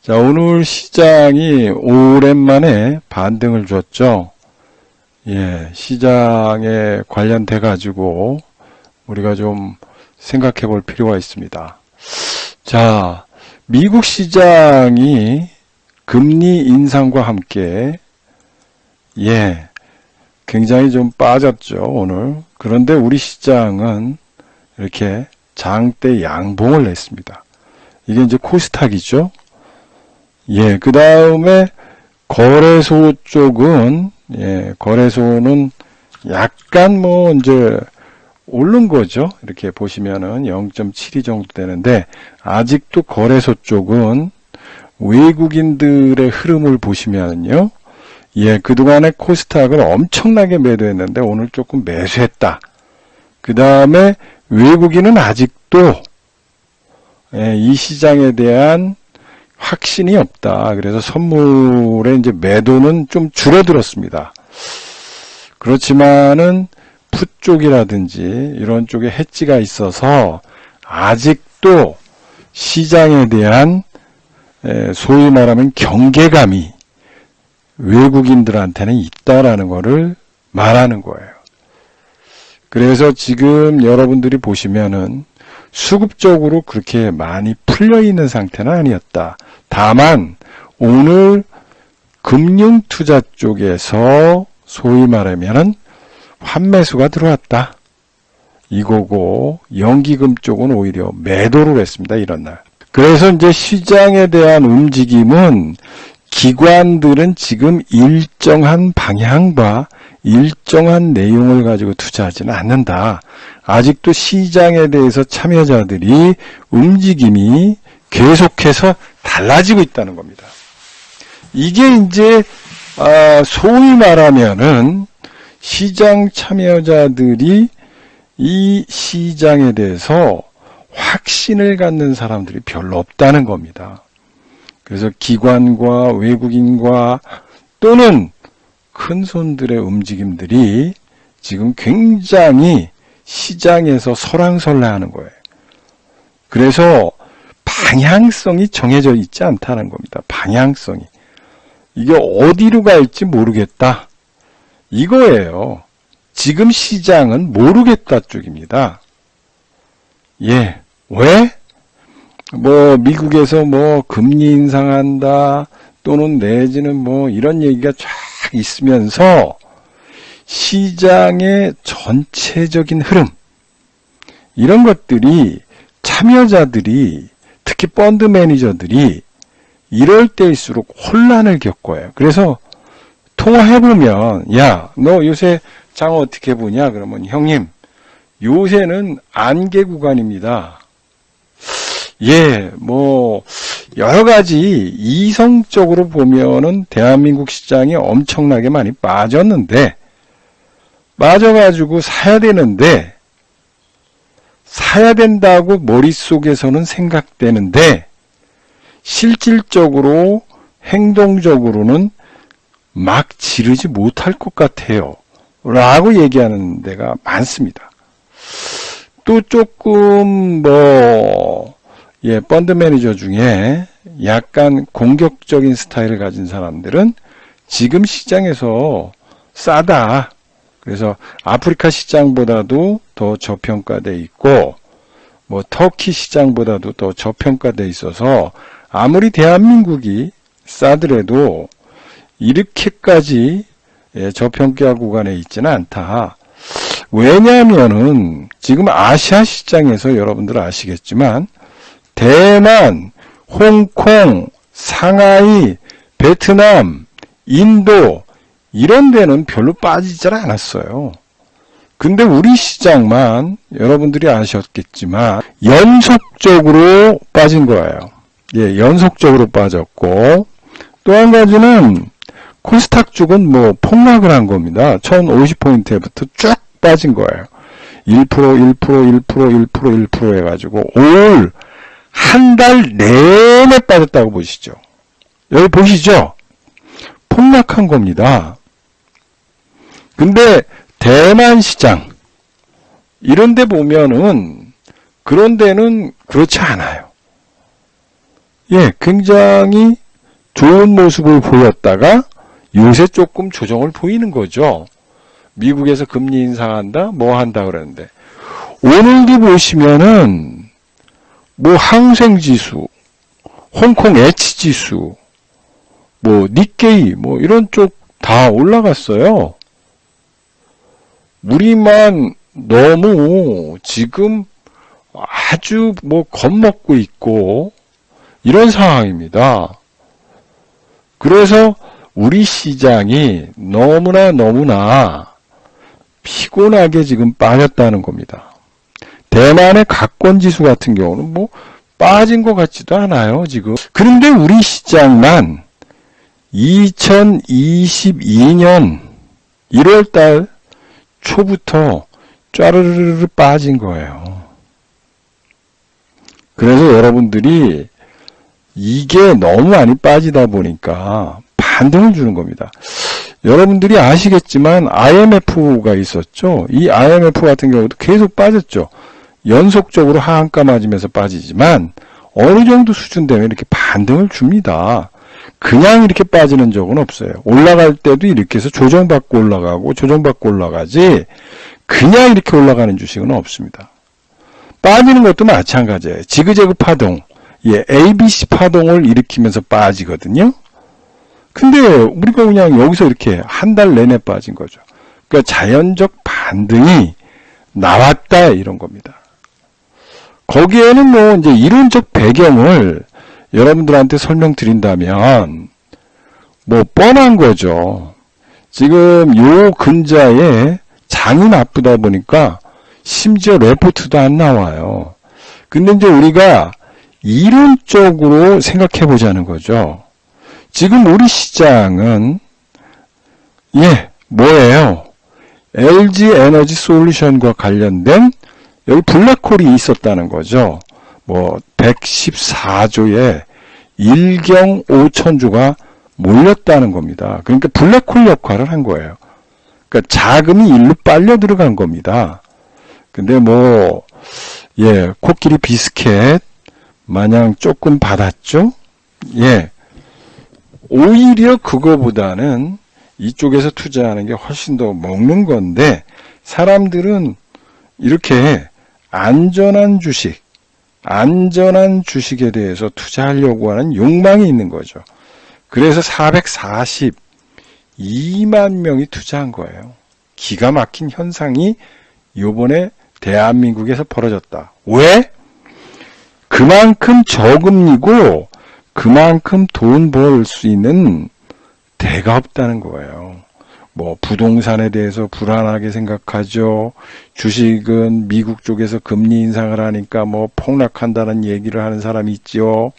자, 오늘 시장이 오랜만에 반등을 줬죠. 예, 시장에 관련돼 가지고 우리가 좀 생각해 볼 필요가 있습니다. 자, 미국 시장이 금리 인상과 함께 굉장히 좀 빠졌죠, 오늘. 그런데 우리 시장은 이렇게 장대 양봉을 냈습니다. 이게 이제 코스닥이죠. 그 다음에 거래소 쪽은, 거래소는 약간 이제 오른 거죠. 이렇게 보시면은 0.72 정도 되는데, 아직도 거래소 쪽은 외국인들의 흐름을 보시면요. 그동안에 코스닥을 엄청나게 매도했는데, 오늘 조금 매수했다. 그 다음에 외국인은 아직도, 이 시장에 대한 확신이 없다. 그래서 선물의 이제 매도는 좀 줄어들었습니다. 그렇지만은 풋 쪽이라든지 이런 쪽에 해지가 있어서 아직도 시장에 대한 소위 말하면 경계감이 외국인들한테는 있다라는 것을 말하는 거예요. 그래서 지금 여러분들이 보시면은 수급적으로 그렇게 많이 풀려 있는 상태는 아니었다. 다만 오늘 금융투자 쪽에서 소위 말하면은 환매수가 들어왔다. 이거고 연기금 쪽은 오히려 매도를 했습니다. 이런 날. 그래서 이제 시장에 대한 움직임은 기관들은 지금 일정한 방향과 일정한 내용을 가지고 투자하지는 않는다. 아직도 시장에 대해서 참여자들이 움직임이 계속해서 달라지고 있다는 겁니다. 이게 이제 소위 말하면은 시장 참여자들이 이 시장에 대해서 확신을 갖는 사람들이 별로 없다는 겁니다. 그래서 기관과 외국인과 또는 큰 손들의 움직임들이 지금 굉장히 시장에서 설왕설래하는 거예요. 그래서 방향성이 정해져 있지 않다는 겁니다. 방향성이. 이게 어디로 갈지 모르겠다. 이거예요. 지금 시장은 모르겠다 쪽입니다. 왜? 미국에서 금리 인상한다, 또는 내지는 이런 얘기가 쫙 있으면서 시장의 전체적인 흐름, 이런 것들이 참여자들이, 특히 펀드 매니저들이 이럴 때일수록 혼란을 겪어요. 그래서 통화해보면, 야, 너 요새 장 어떻게 보냐? 그러면 형님, 요새는 안개 구간입니다. 여러 가지 이성적으로 보면은 대한민국 시장이 엄청나게 많이 빠져가지고 사야 되는데, 사야 된다고 머릿속에서는 생각되는데, 실질적으로, 행동적으로는 막 지르지 못할 것 같아요. 라고 얘기하는 데가 많습니다. 또 조금 펀드 매니저 중에 약간 공격적인 스타일을 가진 사람들은 지금 시장에서 싸다. 그래서 아프리카 시장보다도 더 저평가돼 있고, 터키 시장보다도 더 저평가돼 있어서 아무리 대한민국이 싸더라도 이렇게까지 저평가 구간에 있지는 않다. 왜냐하면은 지금 아시아 시장에서 여러분들 아시겠지만 대만, 홍콩, 상하이, 베트남, 인도 이런 데는 별로 빠지질 않았어요. 근데 우리 시장만 여러분들이 아셨겠지만 연속적으로 빠진 거예요. 연속적으로 빠졌고, 또 한 가지는 코스닥 쪽은 폭락을 한 겁니다. 1050포인트부터 쭉 빠진 거예요. 1%, 1%, 1%, 1%, 1% 해가지고 올 한 달 내내 빠졌다고 보시죠. 여기 보시죠. 폭락한 겁니다. 근데 대만 시장 이런 데 보면은 그런 데는 그렇지 않아요. 굉장히 좋은 모습을 보였다가 요새 조금 조정을 보이는 거죠. 미국에서 금리 인상한다, 뭐 한다 그러는데. 오늘도 보시면은, 뭐 항생지수, 홍콩 H지수, 뭐 니케이, 뭐 이런 쪽 다 올라갔어요. 우리만 너무 지금 아주 뭐 겁먹고 있고, 이런 상황입니다. 그래서 우리 시장이 너무나 피곤하게 지금 빠졌다는 겁니다. 대만의 각권지수 같은 경우는 뭐 빠진 것 같지도 않아요, 지금. 그런데 우리 시장만 2022년 1월달 초부터 쫘르르르 빠진 거예요. 그래서 여러분들이 이게 너무 많이 빠지다 보니까 반등을 주는 겁니다. 여러분들이 아시겠지만 IMF가 있었죠. 이 IMF 같은 경우도 계속 빠졌죠. 연속적으로 하한가 맞으면서 빠지지만 어느 정도 수준 되면 이렇게 반등을 줍니다. 그냥 이렇게 빠지는 적은 없어요. 올라갈 때도 이렇게 해서 조정받고 올라가고 조정받고 올라가지 그냥 이렇게 올라가는 주식은 없습니다. 빠지는 것도 마찬가지예요. 지그재그 파동, ABC 파동을 일으키면서 빠지거든요. 근데 우리가 그냥 여기서 이렇게 한 달 내내 빠진 거죠. 그러니까 자연적 반등이 나왔다 이런 겁니다. 거기에는 뭐 이제 이론적 배경을 여러분들한테 설명드린다면 뭐 뻔한 거죠. 지금 요 근자에 장이 나쁘다 보니까 심지어 레포트도 안 나와요. 근데 이제 우리가 이론적으로 생각해 보자는 거죠. 지금 우리 시장은 뭐예요? LG 에너지 솔루션과 관련된 여기 블랙홀이 있었다는 거죠. 뭐 114조에 1경 5천조가 몰렸다는 겁니다. 그러니까 블랙홀 역할을 한 거예요. 그러니까 자금이 일로 빨려 들어간 겁니다. 근데 뭐 코끼리 비스켓 마냥 조금 받았죠? 오히려 그거보다는 이쪽에서 투자하는 게 훨씬 더 먹는 건데 사람들은 이렇게 안전한 주식에 대해서 투자하려고 하는 욕망이 있는 거죠. 그래서 442만 명이 투자한 거예요. 기가 막힌 현상이 요번에 대한민국에서 벌어졌다. 왜? 그만큼 저금리고 그만큼 돈 벌 수 있는 데가 없다는 거예요. 뭐 부동산에 대해서 불안하게 생각하죠. 주식은 미국 쪽에서 금리 인상을 하니까 뭐 폭락한다는 얘기를 하는 사람이 있죠.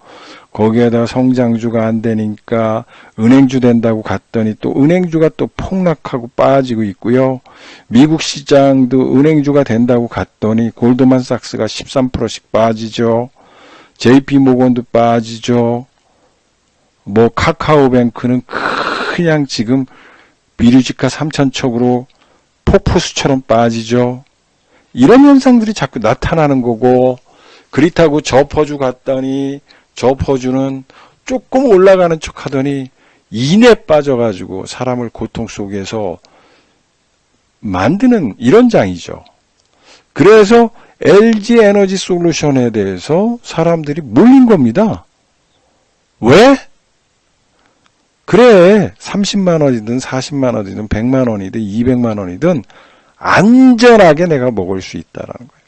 거기에다가 성장주가 안 되니까 은행주 된다고 갔더니 또 은행주가 또 폭락하고 빠지고 있고요. 미국 시장도 은행주가 된다고 갔더니 골드만삭스가 13%씩 빠지죠. JP모건도 빠지죠. 뭐 카카오뱅크는 그냥 지금 비류지가 3천척으로 폭포수처럼 빠지죠. 이런 현상들이 자꾸 나타나는 거고 그렇다고 저 퍼주 갔더니 저 퍼주는 조금 올라가는 척 하더니 이내 빠져가지고 사람을 고통 속에서 만드는 이런 장이죠. 그래서 LG 에너지 솔루션에 대해서 사람들이 몰린 겁니다. 왜? 그래 30만 원이든 40만 원이든 100만 원이든 200만 원이든 안전하게 내가 먹을 수 있다라는 거예요.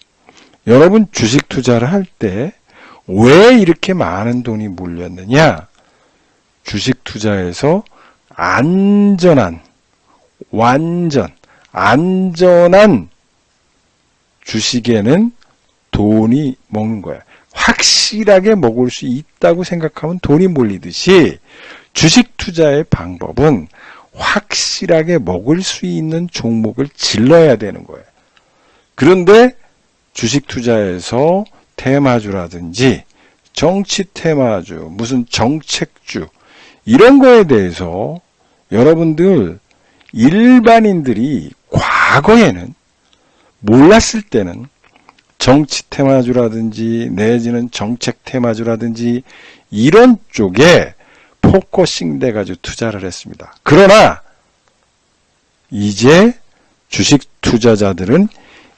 여러분 주식 투자를 할 때 왜 이렇게 많은 돈이 몰렸느냐? 주식 투자에서 안전한 주식에는 돈이 먹는 거야. 확실하게 먹을 수 있다고 생각하면 돈이 몰리듯이 주식 투자의 방법은 확실하게 먹을 수 있는 종목을 질러야 되는 거예요. 그런데 주식 투자에서 테마주라든지 정치 테마주, 무슨 정책주 이런 거에 대해서 여러분들 일반인들이 과거에는 몰랐을 때는 정치 테마주라든지 내지는 정책 테마주라든지 이런 쪽에 포커싱 돼가지고 투자를 했습니다. 그러나 이제 주식 투자자들은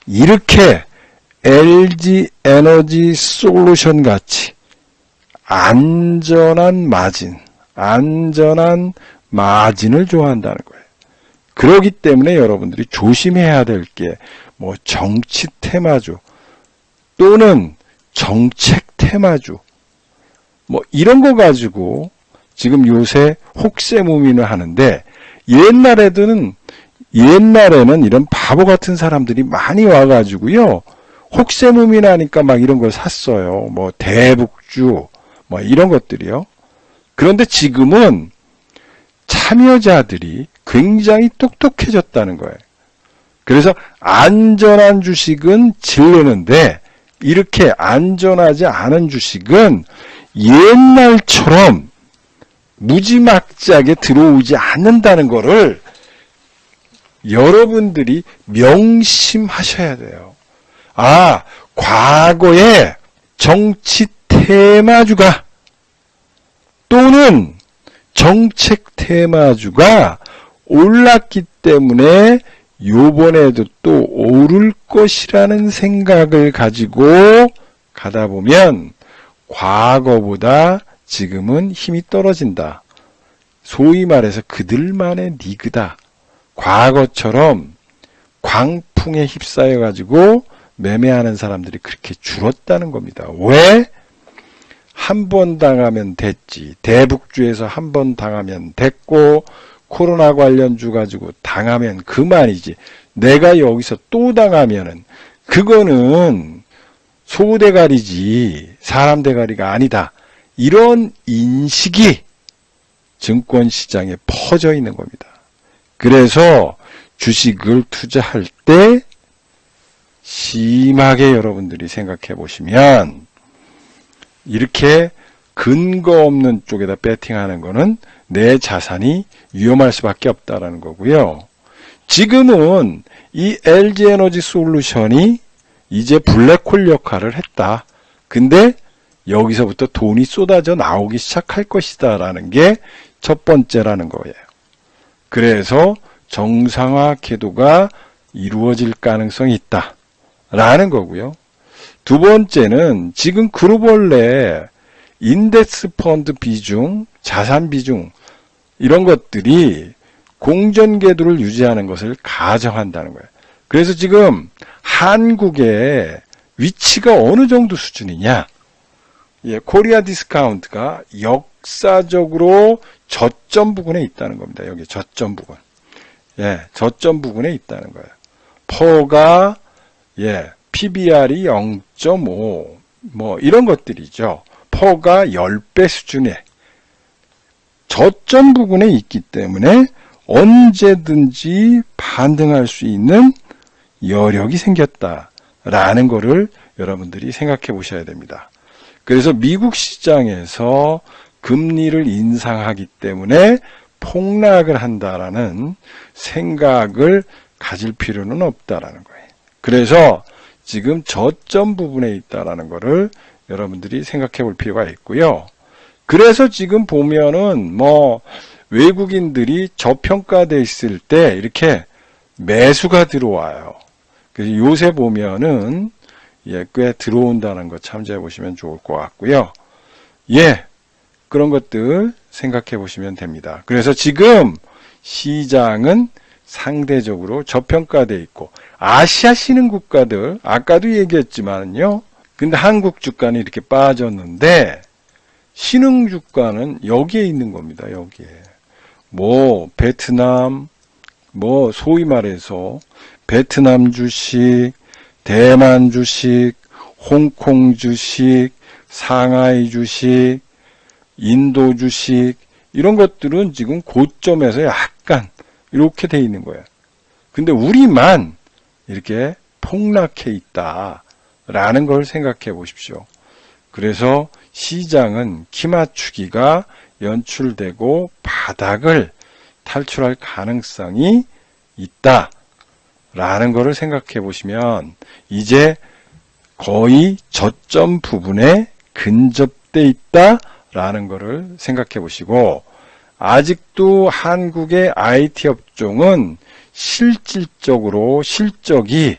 이렇게 LG 에너지 솔루션 같이 안전한 마진을 좋아한다는 거예요. 그렇기 때문에 여러분들이 조심해야 될 게 뭐 정치 테마주 또는 정책 테마주 뭐 이런 거 가지고 지금 요새 혹세무민을 하는데 옛날에는 이런 바보 같은 사람들이 많이 와가지고요. 혹세무민하니까 막 이런 걸 샀어요. 뭐 대북주 뭐 이런 것들이요. 그런데 지금은 참여자들이 굉장히 똑똑해졌다는 거예요. 그래서 안전한 주식은 질르는데 이렇게 안전하지 않은 주식은 옛날처럼 무지막지하게 들어오지 않는다는 것을 여러분들이 명심하셔야 돼요. 아, 과거에 정치 테마주가 또는 정책 테마주가 올랐기 때문에 요번에도 또 오를 것이라는 생각을 가지고 가다 보면 과거보다 지금은 힘이 떨어진다. 소위 말해서 그들만의 리그다. 과거처럼 광풍에 휩싸여 가지고 매매하는 사람들이 그렇게 줄었다는 겁니다. 왜? 한 번 당하면 됐지. 대북주에서 한 번 당하면 됐고 코로나 관련주 가지고 당하면 그만이지. 내가 여기서 또 당하면은 그거는 소대가리지 사람 대가리가 아니다. 이런 인식이 증권시장에 퍼져 있는 겁니다. 그래서 주식을 투자할 때 심하게 여러분들이 생각해 보시면 이렇게 근거 없는 쪽에다 배팅하는 거는 내 자산이 위험할 수밖에 없다라는 거고요. 지금은 이 LG에너지 솔루션이 이제 블랙홀 역할을 했다. 근데 여기서부터 돈이 쏟아져 나오기 시작할 것이다 라는 게 첫 번째라는 거예요. 그래서 정상화 궤도가 이루어질 가능성이 있다 라는 거고요. 두 번째는 지금 글로벌 내 인덱스 펀드 비중, 자산 비중 이런 것들이 공전 궤도를 유지하는 것을 가정한다는 거예요. 그래서 지금 한국의 위치가 어느 정도 수준이냐? 예, 코리아 디스카운트가 역사적으로 저점 부근에 있다는 겁니다. 여기 저점 부근. 예, 저점 부근에 있다는 거예요. 퍼가 PBR이 0.5 뭐 이런 것들이죠. 퍼가 10배 수준에 저점 부근에 있기 때문에 언제든지 반등할 수 있는 여력이 생겼다라는 것을 여러분들이 생각해 보셔야 됩니다. 그래서 미국 시장에서 금리를 인상하기 때문에 폭락을 한다라는 생각을 가질 필요는 없다라는 거예요. 그래서 지금 저점 부분에 있다라는 것을 여러분들이 생각해 볼 필요가 있고요. 그래서 지금 보면은 뭐 외국인들이 저평가돼 있을 때 이렇게 매수가 들어와요. 그래서 요새 보면은 꽤 들어온다는 거 참조해 보시면 좋을 것 같고요. 그런 것들 생각해 보시면 됩니다. 그래서 지금 시장은 상대적으로 저평가돼 있고 아시아 신흥 국가들 아까도 얘기했지만요. 근데 한국 주가는 이렇게 빠졌는데 신흥 주가는 여기에 있는 겁니다. 여기에. 뭐 베트남 뭐 소위 말해서 베트남 주식, 대만 주식, 홍콩 주식, 상하이 주식, 인도 주식 이런 것들은 지금 고점에서 약간 이렇게 돼 있는 거예요. 근데 우리만 이렇게 폭락해 있다라는 걸 생각해 보십시오. 그래서 시장은 기맞추기가 연출되고 바닥을 탈출할 가능성이 있다라는 것을 생각해 보시면 이제 거의 저점 부분에 근접돼 라는 거를 생각해 보시고, 아직도 한국의 IT 업종은 실질적으로 실적이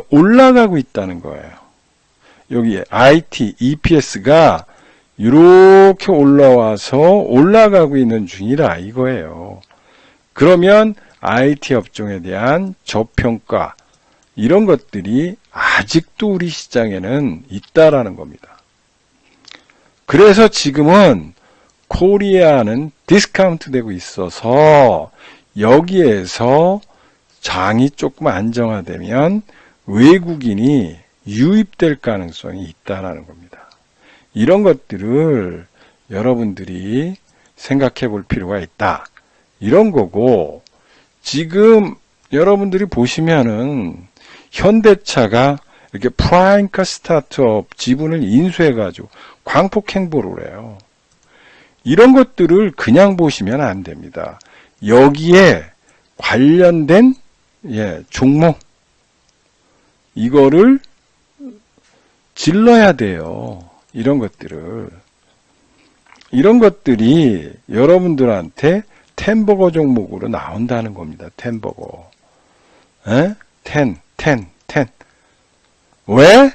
올라가고 있다는 거예요. 여기 IT, EPS가 이렇게 올라와서 올라가고 있는 중이라 이거예요. 그러면 IT 업종에 대한 저평가, 이런 것들이 아직도 우리 시장에는 있다라는 겁니다. 그래서 지금은 코리아는 디스카운트 되고 있어서 여기에서 장이 조금 안정화되면 외국인이 유입될 가능성이 있다는 겁니다. 이런 것들을 여러분들이 생각해 볼 필요가 있다. 이런 거고, 지금 여러분들이 보시면은 현대차가 이렇게 프라임카 스타트업 지분을 인수해가지고 광폭 행보를 해요. 이런 것들을 그냥 보시면 안 됩니다. 여기에 관련된 종목, 이거를 질러야 돼요. 이런 것들을. 이런 것들이 여러분들한테 텐버거 종목으로 나온다는 겁니다. 텐버거. 텐. 왜?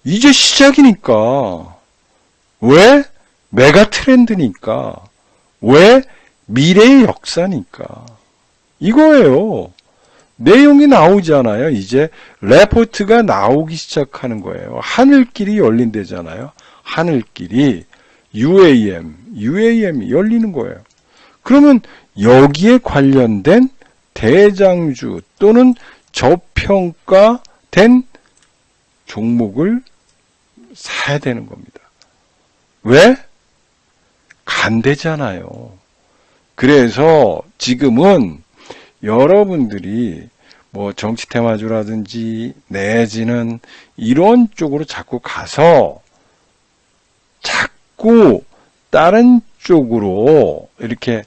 이제 시작이니까. 왜? 메가 트렌드니까. 왜? 미래의 역사니까. 이거예요. 내용이 나오잖아요. 이제 레포트가 나오기 시작하는 거예요. 하늘길이 열린대잖아요. 하늘길이 UAM이 열리는 거예요. 그러면 여기에 관련된 대장주 또는 저평가된 종목을 사야 되는 겁니다. 왜? 간대잖아요. 그래서 지금은 여러분들이 뭐 정치 테마주라든지 내지는 이런 쪽으로 자꾸 가서 자꾸 다른 쪽으로 이렇게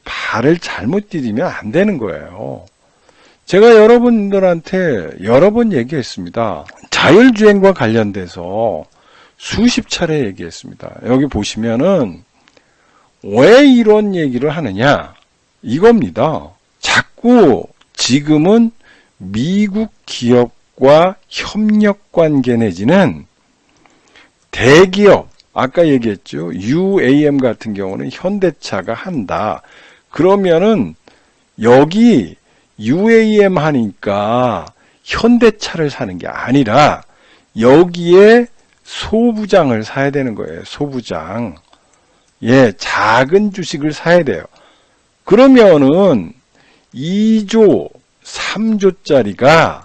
발을 잘못 디디면 안 되는 거예요. 제가 여러분들한테 여러 번 얘기했습니다. 자율주행과 관련돼서 수십 차례 얘기했습니다. 여기 보시면은 왜 이런 얘기를 하느냐? 이겁니다. 자꾸 지금은 미국 기업과 협력 관계 내지는 대기업, 아까 얘기했죠. UAM 같은 경우는 현대차가 한다. 그러면은 여기 UAM 하니까 현대차를 사는 게 아니라 여기에 소부장을 사야 되는 거예요. 소부장. 작은 주식을 사야 돼요. 그러면은 2조, 3조짜리가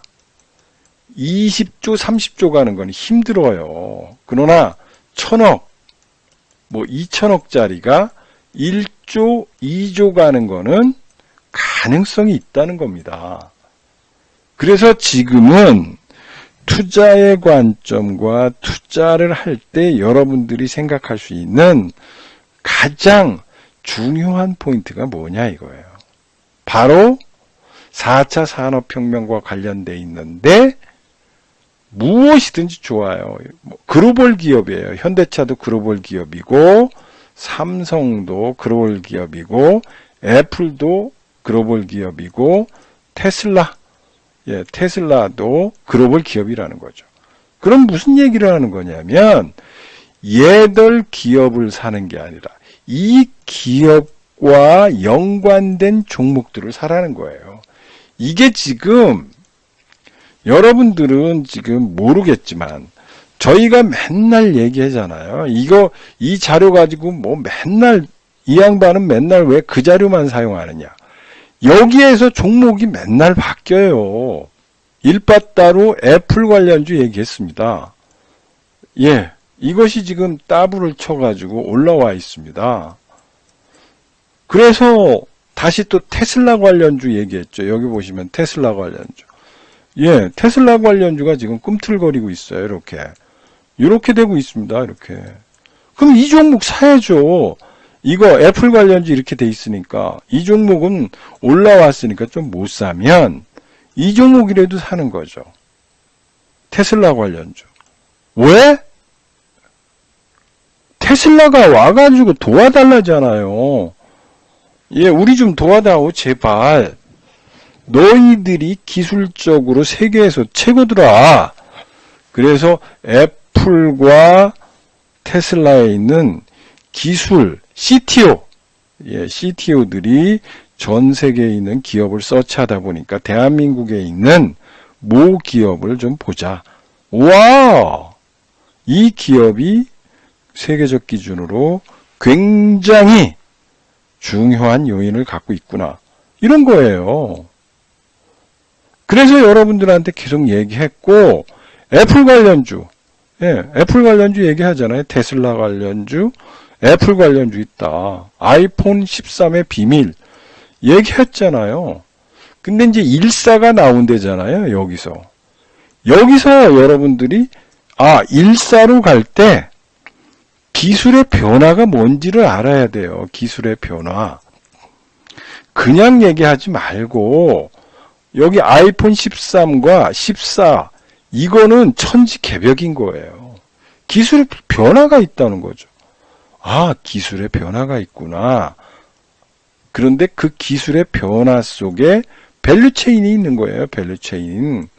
20조, 30조 가는 건 힘들어요. 그러나 1000억, 2000억짜리가 1조, 2조 가는 거는 가능성이 있다는 겁니다. 그래서 지금은 투자의 관점과 투자를 할 때 여러분들이 생각할 수 있는 가장 중요한 포인트가 뭐냐 이거예요. 바로 4차 산업혁명과 관련돼 있는데 무엇이든지 좋아요. 글로벌 기업이에요. 현대차도 글로벌 기업이고 삼성도 글로벌 기업이고 애플도 글로벌 기업이고 테슬라도 글로벌 기업이라는 거죠. 그럼 무슨 얘기를 하는 거냐면 얘들 기업을 사는 게 아니라 이 기업과 연관된 종목들을 사라는 거예요. 이게 지금 여러분들은 지금 모르겠지만 저희가 맨날 얘기하잖아요. 이 자료 가지고 맨날 이 양반은 맨날 왜 그 자료만 사용하느냐. 여기에서 종목이 맨날 바뀌어요. 일바따로 애플 관련주 얘기했습니다. 이것이 지금 따블을 쳐가지고 올라와 있습니다. 그래서 다시 또 테슬라 관련주 얘기했죠. 여기 보시면 테슬라 관련주. 테슬라 관련주가 지금 꿈틀거리고 있어요. 이렇게 되고 있습니다. 이렇게. 그럼 이 종목 사야죠. 이거 애플 관련주 이렇게 돼 있으니까 이 종목은 올라왔으니까 좀 못 사면 이 종목이라도 사는 거죠. 테슬라 관련주. 왜? 테슬라가 와가지고 도와달라잖아요. 예, 우리 좀 도와다오, 제발. 너희들이 기술적으로 세계에서 최고더라. 그래서 애플과 테슬라에 있는 기술, CTO, 예, CTO들이 전 세계에 있는 기업을 서치하다 보니까 대한민국에 있는 모 기업을 좀 보자. 와! 이 기업이 세계적 기준으로 굉장히 중요한 요인을 갖고 있구나. 이런 거예요. 그래서 여러분들한테 계속 얘기했고, 애플 관련주, 예, 애플 관련주 얘기하잖아요. 테슬라 관련주, 애플 관련주 있다. 아이폰 13의 비밀 얘기했잖아요. 근데 이제 일사가 나온대잖아요. 여기서 여러분들이 일사로 갈 때 기술의 변화가 뭔지를 알아야 돼요. 기술의 변화. 그냥 얘기하지 말고 여기 아이폰 13과 14 이거는 천지개벽인 거예요. 기술의 변화가 있다는 거죠. 기술의 변화가 있구나. 그런데 그 기술의 변화 속에 밸류체인이 있는 거예요. 밸류체인.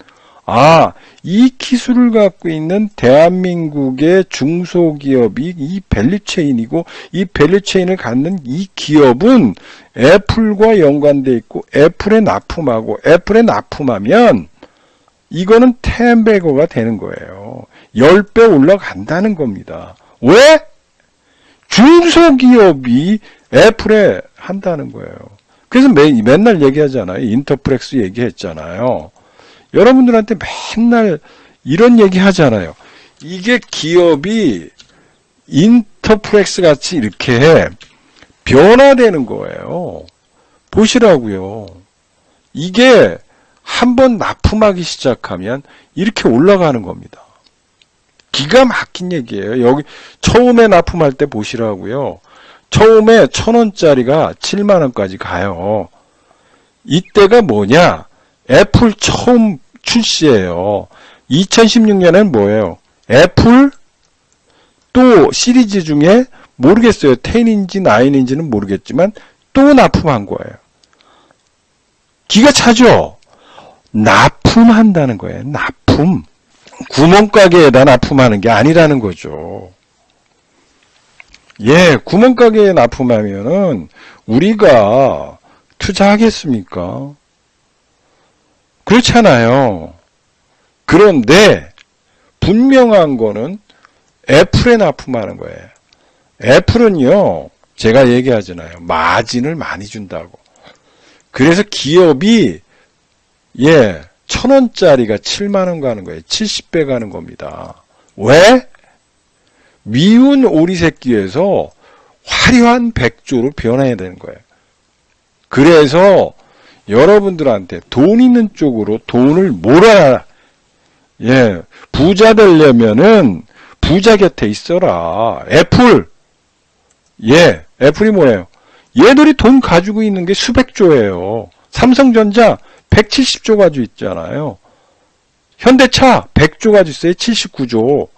이 기술을 갖고 있는 대한민국의 중소기업이 이 밸류체인이고, 이 밸류체인을 갖는 이 기업은 애플과 연관되어 있고, 애플에 납품하고, 애플에 납품하면 이거는 10배거가 되는 거예요. 10배 올라간다는 겁니다. 왜? 중소기업이 애플에 한다는 거예요. 그래서 맨날 얘기하잖아요. 인터플렉스 얘기했잖아요. 여러분들한테 맨날 이런 얘기 하잖아요. 이게 기업이 인터플렉스 같이 이렇게 변화되는 거예요. 보시라고요. 이게 한번 납품하기 시작하면 이렇게 올라가는 겁니다. 기가 막힌 얘기예요. 여기 처음에 납품할 때 보시라고요. 처음에 1,000원짜리가 7만원까지 가요. 이때가 뭐냐? 애플 처음 출시예요. 2016년엔 뭐예요? 애플 또 시리즈 중에 모르겠어요. 10인지 9인지는 모르겠지만 또 납품한 거예요. 기가 차죠? 납품한다는 거예요. 납품. 구멍가게에다 납품하는 게 아니라는 거죠. 예, 구멍가게에 납품하면은 우리가 투자하겠습니까? 그렇잖아요. 그런데 분명한 거는 애플에 납품하는 거예요. 애플은요, 제가 얘기하잖아요. 마진을 많이 준다고. 그래서 기업이 1,000원짜리가 7만원 가는 거예요. 70배 가는 겁니다. 왜? 미운 오리 새끼에서 화려한 백조로 변해야 되는 거예요. 그래서 여러분들한테 돈 있는 쪽으로 돈을 몰아야, 부자 되려면은 부자 곁에 있어라. 애플이 뭐예요? 얘들이 돈 가지고 있는 게 수백조예요. 삼성전자 170조 가지고 있잖아요. 현대차 100조 가지고 있어요. 79조.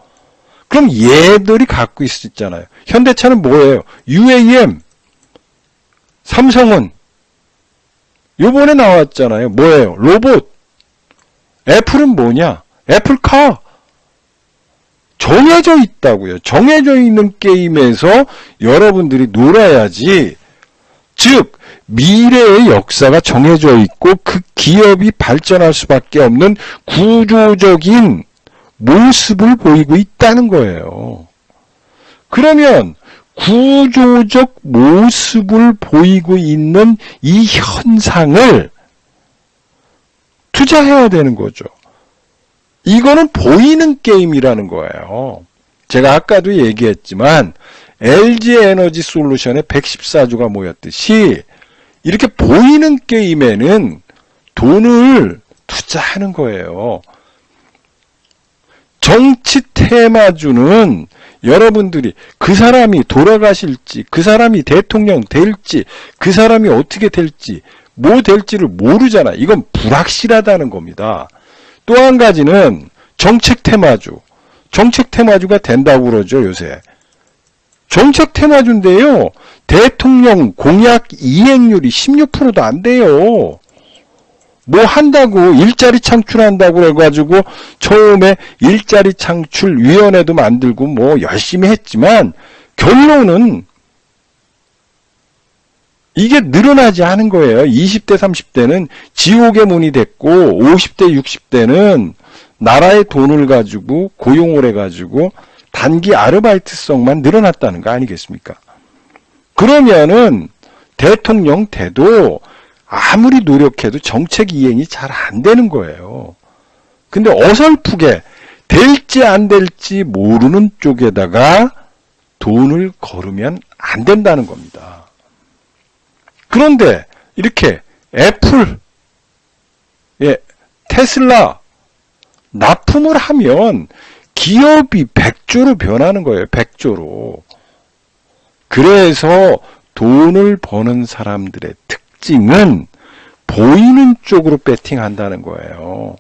그럼 얘들이 갖고 있잖아요. 현대차는 뭐예요? UAM. 삼성은 요번에 나왔잖아요. 뭐예요? 로봇. 애플은 뭐냐? 애플카. 정해져 있다고요. 정해져 있는 게임에서 여러분들이 놀아야지. 즉 미래의 역사가 정해져 있고 그 기업이 발전할 수밖에 없는 구조적인 모습을 보이고 있다는 거예요. 그러면 구조적 모습을 보이고 있는 이 현상을 투자해야 되는 거죠. 이거는 보이는 게임이라는 거예요. 제가 아까도 얘기했지만 LG에너지 솔루션에 114조가 모였듯이 이렇게 보이는 게임에는 돈을 투자하는 거예요. 정치 테마주는 여러분들이 그 사람이 돌아가실지, 그 사람이 대통령 될지, 그 사람이 어떻게 될지, 뭐 될지를 모르잖아. 이건 불확실하다는 겁니다. 또 한 가지는 정책 테마주. 정책 테마주가 된다고 그러죠, 요새. 정책 테마주인데요. 대통령 공약 이행률이 16%도 안 돼요. 뭐 한다고 일자리 창출한다고 해가지고 처음에 일자리 창출위원회도 만들고 뭐 열심히 했지만 결론은 이게 늘어나지 않은 거예요. 20대, 30대는 지옥의 문이 됐고 50대, 60대는 나라의 돈을 가지고 고용을 해가지고 단기 아르바이트성만 늘어났다는 거 아니겠습니까? 그러면은 대통령 돼도 아무리 노력해도 정책 이행이 잘 안 되는 거예요. 근데 어설프게 될지 안 될지 모르는 쪽에다가 돈을 걸으면 안 된다는 겁니다. 그런데 이렇게 애플, 테슬라 납품을 하면 기업이 100조로 변하는 거예요. 100조로. 그래서 돈을 버는 사람들의 특징은 보이는 쪽으로 배팅한다는 거예요.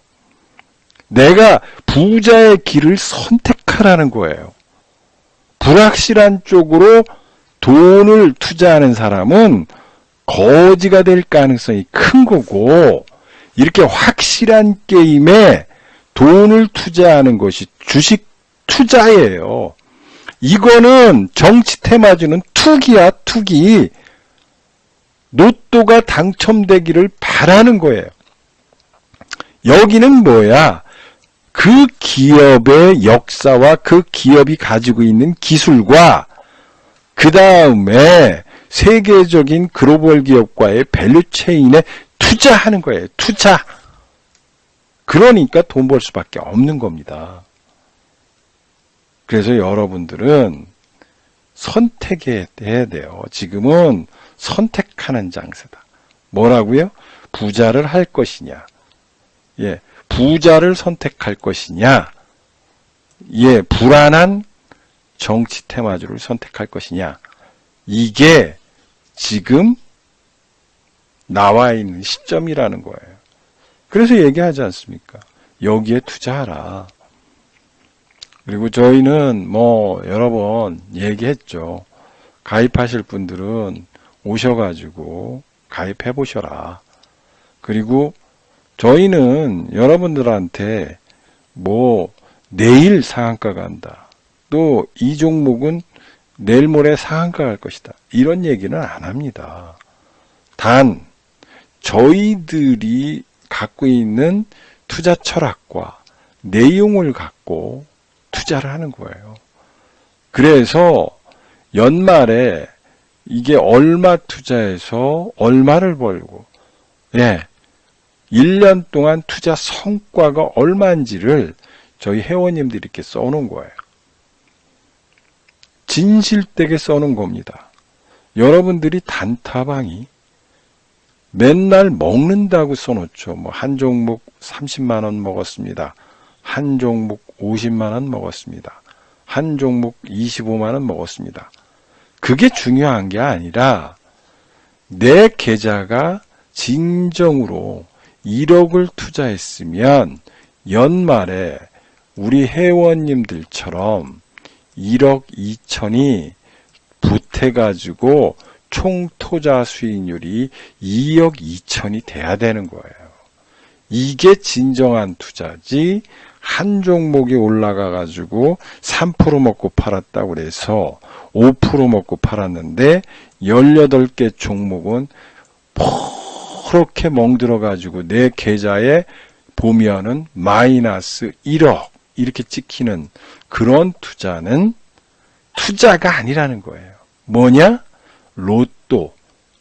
내가 부자의 길을 선택하라는 거예요. 불확실한 쪽으로 돈을 투자하는 사람은 거지가 될 가능성이 큰 거고, 이렇게 확실한 게임에 돈을 투자하는 것이 주식 투자예요. 이거는 정치 테마주는 투기야, 투기. 로또가 당첨되기를 바라는 거예요. 여기는 뭐야? 그 기업의 역사와 그 기업이 가지고 있는 기술과 그 다음에 세계적인 글로벌 기업과의 밸류체인에 투자하는 거예요. 투자. 그러니까 돈 벌 수밖에 없는 겁니다. 그래서 여러분들은 선택해야 돼요. 지금은 선택하는 장세다. 뭐라고요? 부자를 할 것이냐. 부자를 선택할 것이냐. 불안한 정치 테마주를 선택할 것이냐. 이게 지금 나와 있는 시점이라는 거예요. 그래서 얘기하지 않습니까? 여기에 투자하라. 그리고 저희는 여러 번 얘기했죠. 가입하실 분들은 오셔가지고 가입해 보셔라. 그리고 저희는 여러분들한테 내일 상한가 간다. 또 이 종목은 내일 모레 상한가 갈 것이다. 이런 얘기는 안 합니다. 단 저희들이 갖고 있는 투자 철학과 내용을 갖고 투자를 하는 거예요. 그래서 연말에 이게 얼마 투자해서 얼마를 벌고 1년 동안 투자 성과가 얼마인지를 저희 회원님들이 이렇게 써놓은 거예요. 진실되게 써놓은 겁니다. 여러분들이 단타방이 맨날 먹는다고 써놓죠. 한 종목 30만 원 먹었습니다. 한 종목 50만 원 먹었습니다. 한 종목 25만 원 먹었습니다. 그게 중요한 게 아니라 내 계좌가 진정으로 1억을 투자했으면 연말에 우리 회원님들처럼 1억 2천이 보태가지고 총 투자 수익률이 2억 2천이 돼야 되는 거예요. 이게 진정한 투자지. 한 종목이 올라가가지고 3% 먹고 팔았다고 그래서 5% 먹고 팔았는데 18개 종목은 그렇게 멍들어가지고 내 계좌에 보면은 마이너스 1억 이렇게 찍히는 그런 투자는 투자가 아니라는 거예요. 뭐냐? 로또,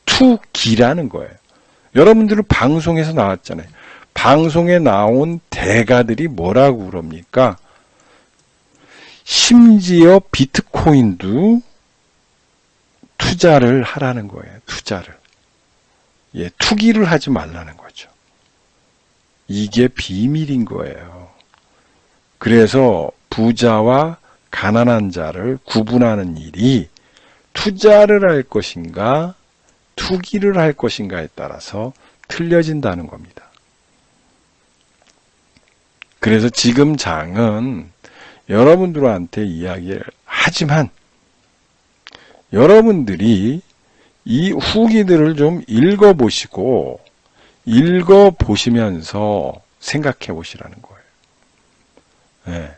투기라는 거예요. 여러분들은 방송에서 나왔잖아요. 방송에 나온 대가들이 뭐라고 그럽니까? 심지어 비트코인도 투자를 하라는 거예요. 투자를. 투기를 하지 말라는 거죠. 이게 비밀인 거예요. 그래서 부자와 가난한 자를 구분하는 일이 투자를 할 것인가, 투기를 할 것인가에 따라서 틀려진다는 겁니다. 그래서 지금 장은 여러분들한테 이야기를 하지만 여러분들이 이 후기들을 좀 읽어보시고 읽어보시면서 생각해 보시라는 거예요. 네.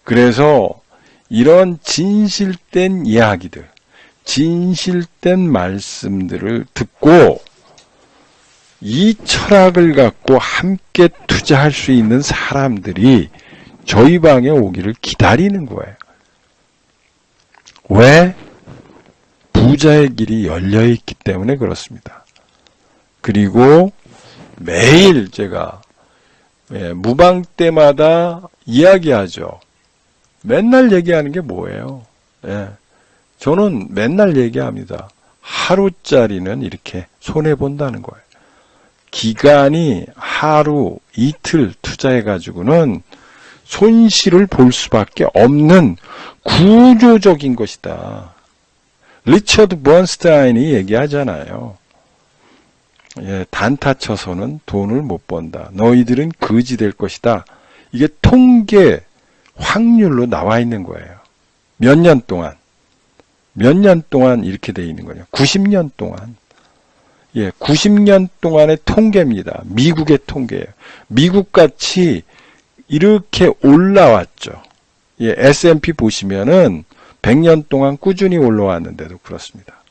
그래서 이런 진실된 이야기들, 진실된 말씀들을 듣고 이 철학을 갖고 함께 투자할 수 있는 사람들이 저희 방에 오기를 기다리는 거예요. 왜? 부자의 길이 열려있기 때문에 그렇습니다. 그리고 매일 제가 무방 때마다 이야기하죠. 맨날 얘기하는 게 뭐예요? 저는 맨날 얘기합니다. 하루짜리는 이렇게 손해본다는 거예요. 기간이 하루, 이틀 투자해가지고는 손실을 볼 수밖에 없는 구조적인 것이다. 리처드 번스타인이 얘기하잖아요. 단타 쳐서는 돈을 못 번다. 너희들은 거지 될 것이다. 이게 통계 확률로 나와 있는 거예요. 몇 년 동안 이렇게 돼 있는 거예요. 90년 동안. 90년 동안의 통계입니다. 미국의 통계예요. 미국같이 이렇게 올라왔죠. S&P 보시면은 100년 동안 꾸준히 올라왔는데도 그렇습니다.